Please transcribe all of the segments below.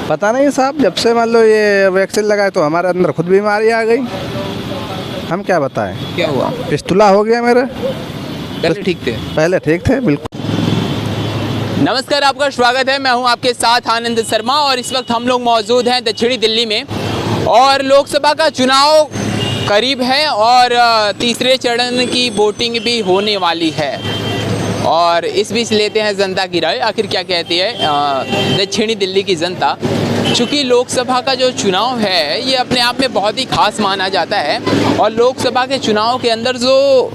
पता नहीं साहब, जब से मान लो ये वैक्सीन लगाए तो हमारे अंदर खुद बीमारी आ गई। हम क्या बताएं। क्या हुआ? पिस्तुला हो गया मेरे। पहले ठीक थे? पहले ठीक थे बिल्कुल। नमस्कार, आपका स्वागत है। मैं हूं आपके साथ आनंद शर्मा और इस वक्त हम लोग मौजूद हैं दक्षिणी दिल्ली में और लोकसभा का चुनाव करीब है और तीसरे चरण की वोटिंग भी होने वाली है और इस बीच लेते हैं जनता की राय। आखिर क्या कहती है दक्षिणी दिल्ली की जनता। चूँकि लोकसभा का जो चुनाव है ये अपने आप में बहुत ही खास माना जाता है और लोकसभा के चुनाव के अंदर जो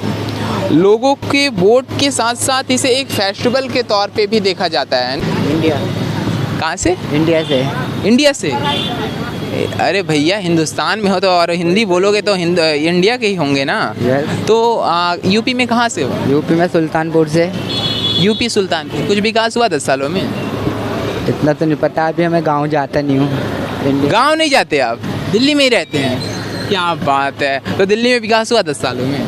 लोगों के वोट के साथ साथ इसे एक फेस्टिवल के तौर पे भी देखा जाता है। इंडिया। कहाँ से? इंडिया से। इंडिया से? अरे भैया, हिंदुस्तान में हो तो और हिंदी बोलोगे तो इंडिया के ही होंगे ना। तो यूपी में कहाँ से हो? यूपी में सुल्तानपुर से। यूपी सुल्तानपुर। कुछ विकास हुआ 10 सालों में? इतना तो नहीं पता, अभी हमें गांव जाता नहीं हूँ। गांव नहीं जाते आप? दिल्ली में ही रहते हैं? क्या बात है। तो दिल्ली में विकास हुआ 10 सालों में?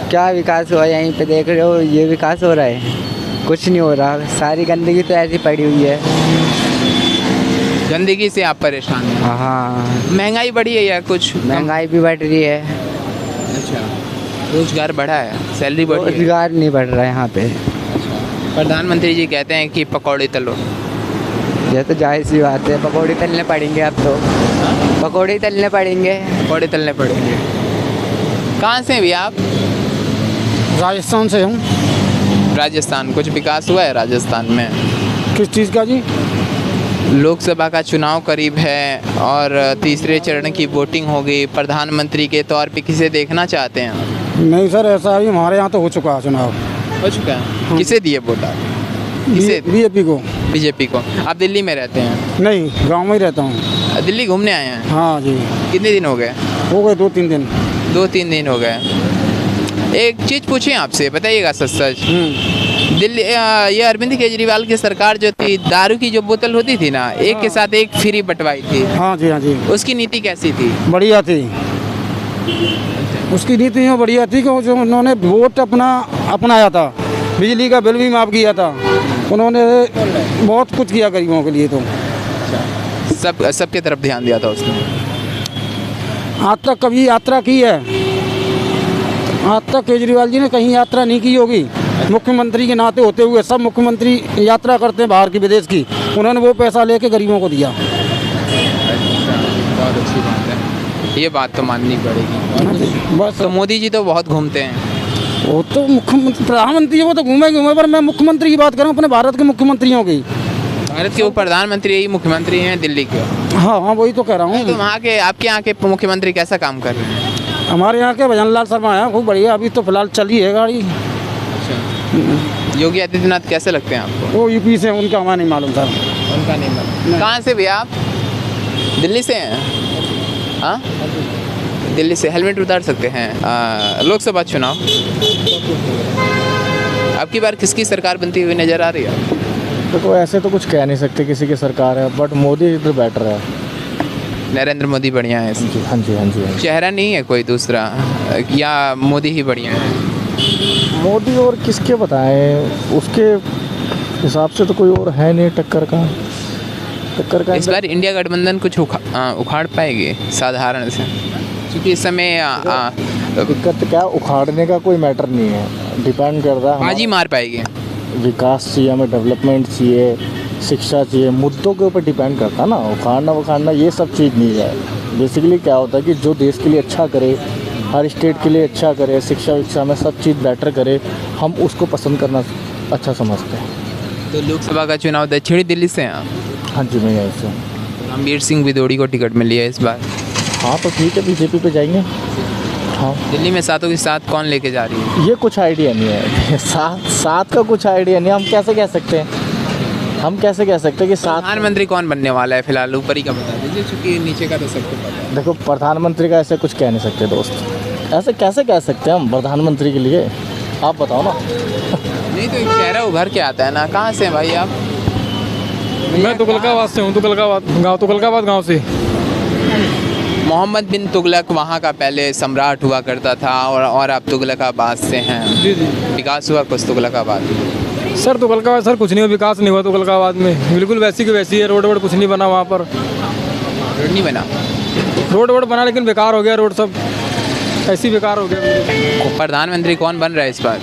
क्या विकास हुआ? यहीं पे देख रहे हो, ये विकास हो रहा है? कुछ नहीं हो रहा, सारी गंदगी तो ऐसी पड़ी हुई है। गंदगी से आप परेशान हैं? हाँ। महंगाई बढ़ी है या कुछ? महंगाई भी बढ़ रही है। अच्छा। रोजगार बढ़ा है? सैलरी बढ़ी है? रोजगार नहीं बढ़ रहा है यहाँ पे। प्रधानमंत्री जी कहते हैं कि पकौड़े तलो। ये तो जाहिर सी बात है, पकौड़े तलने पड़ेंगे अब तो। पकौड़े तलने पड़ेंगे। पकौड़े तलने पड़ेंगे। कहाँ से हैं भैया आप? राजस्थान से हूँ। राजस्थान। कुछ विकास हुआ है राजस्थान में? किस चीज़ का जी? लोकसभा का चुनाव करीब है और तीसरे चरण की वोटिंग होगी। प्रधानमंत्री के तौर पे किसे देखना चाहते हैं? नहीं सर, ऐसा ही हमारे यहाँ तो हो चुका है चुनाव। हो चुका है? किसे दिए वोट आप? किसे? बीजेपी को। बीजेपी को। आप दिल्ली में रहते हैं? नहीं, गांव में ही रहता हूँ। दिल्ली घूमने आए हैं? हाँ जी। कितने दिन हो गए? हो गए 2-3 दिन। 2-3 दिन हो गए। एक चीज़ पूछें आपसे, बताइएगा सच सच। दिल्ली ये अरविंद केजरीवाल की सरकार जो थी, दारू की जो बोतल होती थी ना, एक के साथ एक फ्री बंटवाई थी। हाँ जी, हाँ जी। उसकी नीति कैसी थी? बढ़िया थी। उसकी नीति यूँ बढ़िया थी कि जो उन्होंने वोट अपनाया था, बिजली का बिल भी माफ़ किया था उन्होंने, बहुत कुछ किया गरीबों के लिए। तो सबके तरफ ध्यान दिया था उसने। आज तक कभी यात्रा की है? आज तक केजरीवाल जी ने कहीं यात्रा नहीं की होगी। मुख्यमंत्री के नाते होते हुए सब मुख्यमंत्री यात्रा करते हैं बाहर की, विदेश की। उन्होंने वो पैसा लेके गरीबों को दिया। बहुत अच्छी बात है, ये बात तो माननी पड़ेगी। बस। तो मोदी जी तो बहुत घूमते हैं। वो तो मुख्यमंत्री, प्रधानमंत्री वो तो घूमे, पर मैं मुख्यमंत्री की बात करूँ, अपने भारत के मुख्यमंत्रियों की। भारत के वो प्रधानमंत्री यही मुख्यमंत्री हैं दिल्ली के? हाँ हाँ, वही तो कह रहा हूँ। तो वहाँ के आपके यहाँ के मुख्यमंत्री कैसा काम कर रहे हैं? हमारे यहाँ के भजनलाल शर्मा है, खूब बढ़िया। अभी तो फिलहाल चली है गाड़ी। योगी आदित्यनाथ कैसे लगते हैं आपको? वो यूपी से, उनका हमें नहीं मालूम था। उनका नहीं मालूम। कहाँ से भैया आप? दिल्ली से हैं? हाँ, दिल्ली से। हेलमेट उतार सकते हैं। लोकसभा चुनाव अब की बार किसकी सरकार बनती हुई नजर आ रही है? देखो, ऐसे तो कुछ कह नहीं सकते किसी की सरकार है, बट मोदी इधर बेटर है। नरेंद्र मोदी बढ़िया है? हाँ जी, हाँ जी। चेहरा नहीं है कोई दूसरा, या मोदी ही बढ़िया है? मोदी और किसके बताएं, उसके हिसाब से तो कोई और है नहीं टक्कर का। इस बार इंडिया गठबंधन कुछ उखाड़ पाएगी साधारण से? क्योंकि इस समय दिक्कत क्या, उखाड़ने का कोई मैटर नहीं है, डिपेंड करता है। बाजी मार पाएगी? विकास चाहिए हमें, डेवलपमेंट चाहिए, शिक्षा चाहिए, मुद्दों के ऊपर डिपेंड करता है ना। उखाड़ना ये सब चीज़ नहीं है। बेसिकली क्या होता है कि जो देश के लिए अच्छा करे, हर स्टेट के लिए अच्छा करे, शिक्षा में सब चीज़ बेटर करे, हम उसको पसंद करना अच्छा समझते हैं। तो लोकसभा का चुनाव दक्षिणी दिल्ली से हैं? हाँ जी, मैं यहीं से। रणबीर सिंह भदौड़ी को टिकट मिली है इस बार। हाँ, तो ठीक है, बीजेपी पे जाएंगे। हाँ। दिल्ली में सातों के साथ कौन लेके जा रही है? ये कुछ आइडिया नहीं है। सात का कुछ आइडिया नहीं। हम कैसे कह सकते हैं कि सात? प्रधानमंत्री कौन बनने वाला है फिलहाल? ऊपर ही का बता दीजिए, क्योंकि नीचे का तो सबको पता है। देखो, प्रधानमंत्री का ऐसे कुछ कह नहीं सकते दोस्त। ऐसे कैसे कह सकते हैं हम प्रधानमंत्री के लिए? आप बताओ ना। नहीं तो एक चेहरा उभर के आता है ना। कहाँ से हैं भाई आप? मैं तुगलकाबाद से हूँ। तुगलकाबाद गांव से। मोहम्मद बिन तुगलक वहाँ का पहले सम्राट हुआ करता था और आप तुगलकाबाद से हैं। जी जी। विकास हुआ कुछ तुगलकाबाद? सर तुगलकाबाद सर कुछ नहीं हुआ, विकास नहीं हुआ तुगलकाबाद में, बिल्कुल वैसी की वैसी है। रोड वोड कुछ नहीं बना वहाँ पर, रोड नहीं बना। रोड वोड बना लेकिन बेकार हो गया, रोड सब ऐसी बेकार हो गया। प्रधानमंत्री कौन बन रहा है इस बार?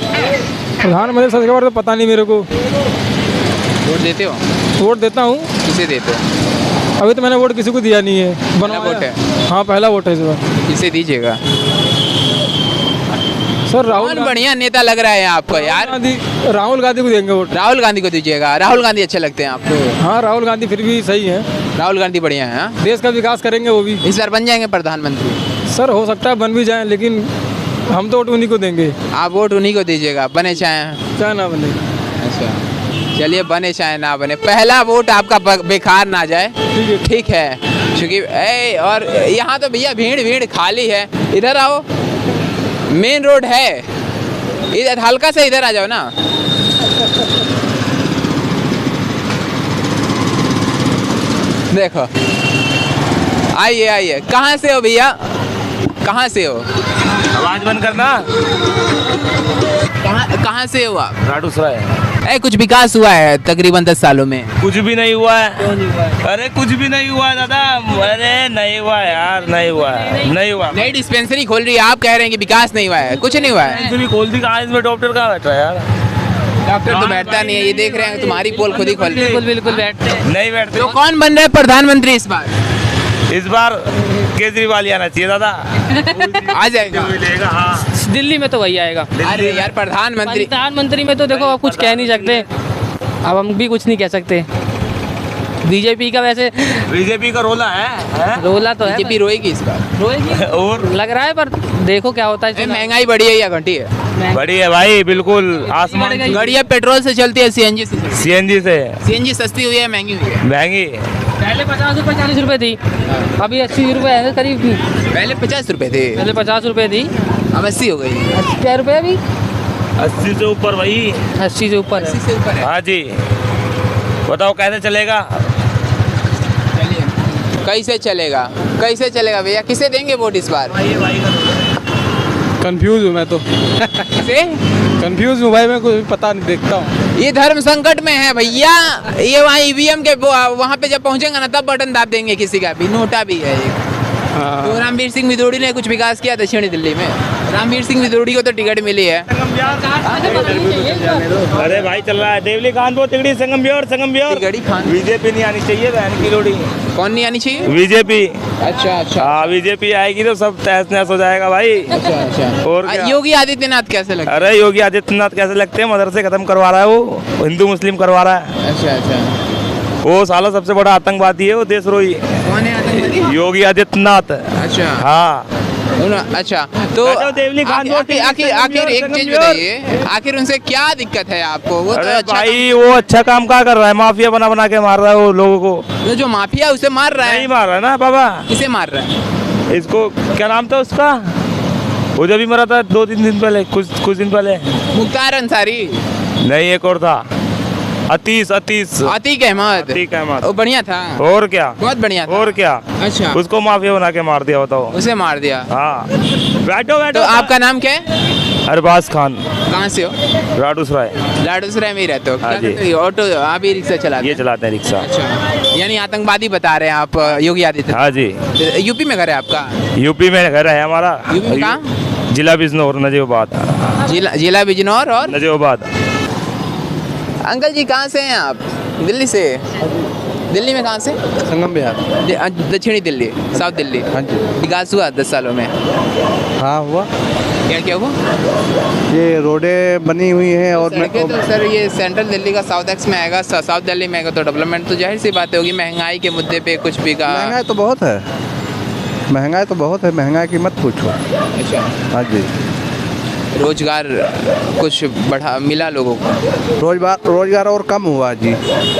प्रधानमंत्री सच के बारे में पता नहीं मेरे को। वोट देते हो? वोट देता हूँ, किसे देते हो? अभी तो मैंने वोट किसी को दिया नहीं है। पहला वोट है? हाँ पहला वोट है इस बार। किसे दीजिएगा? सर राहुल कौन बढ़िया नेता लग रहा है आपको यार? राहुल गांधी को देंगे वोट। राहुल गांधी को दीजिएगा? राहुल गांधी अच्छे लगते हैं आपको? हाँ राहुल गांधी फिर भी सही है, राहुल गांधी बढ़िया है। हाँ? देश का विकास करेंगे वो भी। इस बार बन जाएंगे प्रधानमंत्री? सर हो सकता है बन भी जाए, लेकिन हम तो वोट उन्हीं को देंगे। आप वोट उन्हीं को दीजिएगा, बने चाहे क्या ना बने। अच्छा चलिए, बने चाहे ना बने, पहला वोट आपका बेकार ना जाए, ठीक है? क्योंकि और यहाँ तो भैया भीड़ खाली है। इधर आओ, मेन रोड है इधर, हल्का से इधर आ जाओ ना। देखो, आइए आइए। कहाँ से हो भैया? कहाँ से हो? आवाज बंद करना। कहाँ से हो आप? राडूसराय। कुछ विकास हुआ है तकरीबन 10 सालों में? कुछ भी नहीं हुआ है। अरे कुछ भी नहीं हुआ दादा, अरे नहीं हुआ यार, नहीं हुआ है, नहीं हुआ। नई डिस्पेंसरी खोल रही है, आप कह रहे हैं कि विकास नहीं हुआ है? कुछ नहीं हुआ है। भी खोल दी कहाँ, इसमें डॉक्टर कहाँ बैठ रहा है यार? डॉक्टर तो बैठता नहीं है, ये देख रहे हैं तुम्हारी पोल खुद ही खोल रही है। बिल्कुल बैठते नहीं बैठते। तो कौन बन रहा है प्रधानमंत्री इस बार? इस बार केजरीवाल ही आना चाहिए दादा। आ जाएगा? मिलेगा हाँ। दिल्ली में तो वही आएगा। अरे यार प्रधानमंत्री में तो देखो अब कुछ कह नहीं सकते, अब हम भी कुछ नहीं कह सकते। बीजेपी का वैसे बीजेपी का रोला है? रोला तो है, बीजेपी रोएगी इस बार? रोएगी और लग रहा है, पर देखो क्या होता है। महंगाई बढ़ी है या घटी है? बड़ी है भाई, बिल्कुल आसमान। गाड़ियाँ पेट्रोल से चलती है सीएनजी से? सीएनजी से। सीएनजी सस्ती हुई है महंगी हुई है? महंगी। पहले 50 रुपये 40 रुपये थी, अभी 80 रुपये है करीब। पहले 50 रुपए थे, पहले 50 रुपये थी, अब 80 हो गई। 80 क्या रुपये अभी? 80 से ऊपर भाई, 80 से ऊपर है। 80 से ऊपर है। हाँ जी। बताओ कैसे चलेगा? कैसे चलेगा? कैसे चलेगा भैया? किसे देंगे वोट इस बार? कंफ्यूज हूँ मैं तो। किसे? कंफ्यूज हूँ भाई, मैं कुछ पता नहीं, देखता हूँ। ये धर्म संकट में है भैया। ये वहाँ ईवीएम के वहाँ पे जब पहुँचेंगे ना तब बटन दाब देंगे किसी का भी। नोटा भी है एक। तो रामवीर सिंह विदोड़ी ने कुछ विकास किया दक्षिणी दिल्ली में। रामवीर सिंह विदोड़ी को तो टिकट मिली है। अरे भाई चल रहा है देवली कानपुर तिगड़ी संगम ब्योर तिगड़ी खान। बीजेपी नहीं आनी चाहिए बहन की लोड़ी। कौन नहीं आनी चाहिए? बीजेपी। अच्छा हाँ बीजेपी आएगी तो सब तहस नहस हो जाएगा भाई। अच्छा। और क्या? योगी आदित्यनाथ कैसे लगता है? अरे योगी आदित्यनाथ कैसे लगते हैं? मदरसे खत्म करवा रहा है वो, हिंदू मुस्लिम करवा रहा है। अच्छा। वो साला सबसे बड़ा आतंकवादी है वो, देशद्रोही। कौन है आतंकवादी? योगी आदित्यनाथ। अच्छा। हाँ। अच्छा तो देवली खान आखिर एक चीज बताइए, आखिर उनसे क्या दिक्कत है आपको? वो तो अरे अच्छा भाई वो अच्छा काम क्या कर रहा है? माफिया बना के मार रहा है वो लोगों को। तो जो माफिया उसे मार रहा नहीं है? मार रहा है ना बाबा। किसे मार रहा है? इसको क्या नाम था उसका? वो जब भी मरा था 2-3 दिन पहले, कुछ दिन पहले। मुख्तार अंसारी? नहीं एक और था, अतीक अहमद। वो बढ़िया था। और क्या? बहुत बढ़िया था। और क्या? अच्छा। उसको माफिया बना के मार दिया, बताओ। उसे मार दिया? हाँ। बैठो। तो आपका नाम क्या है? अरबाज खान। कहाँ से हो? राडूसराय। लाडूसराय में ही रहते हो? हाँ क्या जी। करते हो? ऑटो? आप ही रिक्शा चलाते ये हैं? चलाते हैं रिक्शा। अच्छा, यानी आतंकवादी बता रहे हैं आप योगी आदित्यनाथ? हाँ जी। यूपी में घर है आपका? यूपी में घर है हमारा। यूपी में कहाँ? जिला बिजनौर, नजीबाबाद। जिला बिजनौर और नजीबाबाद। अंकल जी कहाँ से हैं आप? दिल्ली से? दिल्ली में कहाँ से? संगम बिहार। दक्षिणी दिल्ली, साउथ दिल्ली। हाँ जी। विकास हुआ 10 सालों में? हाँ हुआ। क्या हुआ? ये रोडें बनी हुई हैं और सड़कें तो सर ये सेंट्रल दिल्ली का साउथ एक्स में आएगा, साउथ दिल्ली में आएगा तो डेवलपमेंट तो जाहिर सी बात होगी। महंगाई के मुद्दे पे कुछ भी का? महंगाई तो बहुत है, महंगाई की मत पूछो। अच्छा। हाँ जी। रोजगार कुछ बढ़ा मिला लोगों को? रोजगार और कम हुआ जी।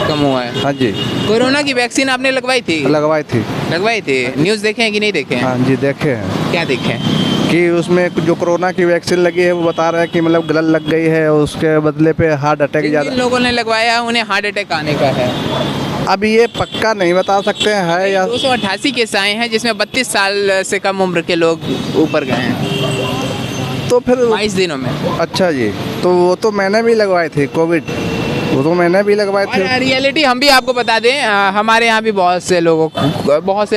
कम हुआ है? हाँ जी। कोरोना की वैक्सीन आपने लगवाई थी? लगवाई थी। न्यूज़ देखे हैं कि नहीं देखे हैं? हाँ जी देखे हैं। क्या देखे हैं? कि उसमें जो कोरोना की वैक्सीन लगी है वो बता रहे हैं कि मतलब गलत लग गई है, उसके बदले पे हार्ट अटैक ज़्यादा। जिन लोगों ने लगवाया उन्हें हार्ट अटैक आने का है। अब ये पक्का नहीं बता सकते हैं है या 288 केस आए हैं जिसमें 32 साल से कम उम्र के लोग ऊपर गए हैं तो फिर 22 दिनों में। अच्छा जी। तो वो तो मैंने भी लगवाई थी कोविड। वो तो मैंने भी लगवाए थे। और रियलिटी हम भी आपको बता दें, हमारे यहाँ भी बहुत से बहुत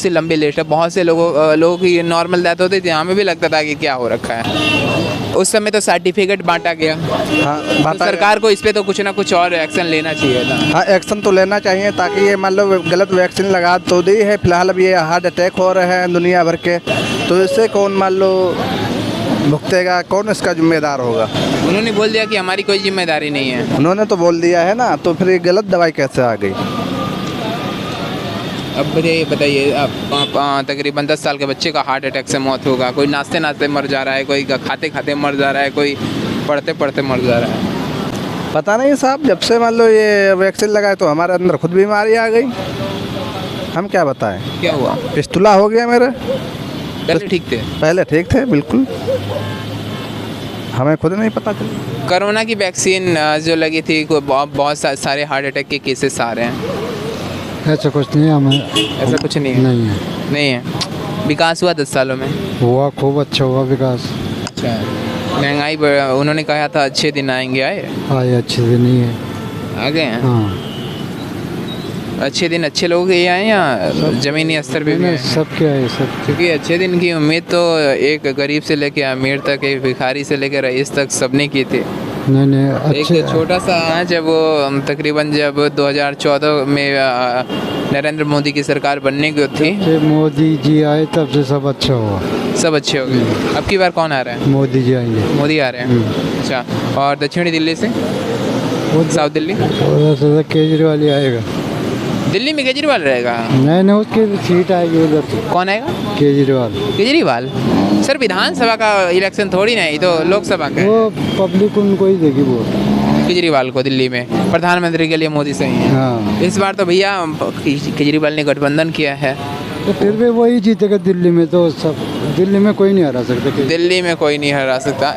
से लंबे लिस्ट है, बहुत से लोगों की नॉर्मल डेथ होती थी, हमें भी लगता था कि क्या हो रखा है। उस समय तो सर्टिफिकेट बांटा गया। हाँ, तो सरकार को इस पे तो कुछ ना कुछ और एक्शन लेना चाहिए था। हाँ, एक्शन तो लेना चाहिए, ताकि ये मान लो गलत वैक्सीन लगा तो दी है, फिलहाल अब ये हार्ट अटैक हो रहे हैं दुनिया भर के, तो इससे कौन मान लो भुगतेगा, कौन इसका जिम्मेदार होगा? उन्होंने बोल दिया कि हमारी कोई जिम्मेदारी नहीं है। उन्होंने तो बोल दिया है ना, तो फिर ये गलत दवाई कैसे आ गई? अब बताइए आप तकरीबन 10 साल के बच्चे का हार्ट अटैक से मौत होगा, कोई नाचते नाचते मर जा रहा है, कोई खाते खाते मर जा रहा है, कोई पढ़ते पढ़ते मर जा रहा है। पता नहीं साहब, जब से मान लो ये वैक्सीन लगाए तो हमारे अंदर खुद बीमारी आ गई, हम क्या बताएं? क्या हुआ? पिस्तुला हो गया मेरा। पहले ठीक थे? पहले ठीक थे बिल्कुल, हमें खुद नहीं पता चला। कोरोना की वैक्सीन जो लगी थी, बहुत सारे हार्ट अटैक के केसेस आ रहे हैं। ऐसा कुछ नहीं है हमें। ऐसा कुछ नहीं है? नहीं है। नहीं है। विकास हुआ 10 सालों में? हुआ, खूब अच्छा हुआ विकास। अच्छा, महंगाई उन्होंने कहा था अच्छे दिन आएंगे, आए? आए, अच्छे दिन नहीं है, आ गए हैं? हाँ। अच्छे दिन अच्छे लोगों के आए या ज़मीनी स्तर पे भी आए? सब क्या है, सब। क्योंकि अच्छे दिन की उम्मीद तो एक गरीब से लेकर अमीर तक, एक भिखारी से लेकर रईस तक सबने की थी। नहीं अच्छे। एक छोटा सा जब वो तकरीबन जब 2014 में नरेंद्र मोदी की सरकार बनने की थी, मोदी जी आए तब से सब अच्छा हुआ, सब अच्छे हो गए। अब की बार कौन आ रहा है? मोदी जी आएंगे। मोदी आ रहे हैं। अच्छा, और दक्षिणी दिल्ली से? साउथ दिल्ली? केजरीवाल ही आएगा। दिल्ली में केजरीवाल रहेगा? नहीं, उसकी सीट आएगी उधर। कौन आएगा? केजरीवाल। केजरीवाल? सर, विधानसभा का इलेक्शन थोड़ी ना है, तो लोकसभा का। वो पब्लिक उनको ही देगी वोट, केजरीवाल को। दिल्ली में प्रधानमंत्री के लिए मोदी सही है। हाँ। इस बार तो भैया केजरीवाल ने गठबंधन किया है, तो फिर भी वही जीतेगा दिल्ली में, तो सब दिल्ली में कोई नहीं हरा सकता। दिल्ली में कोई नहीं हरा सकता।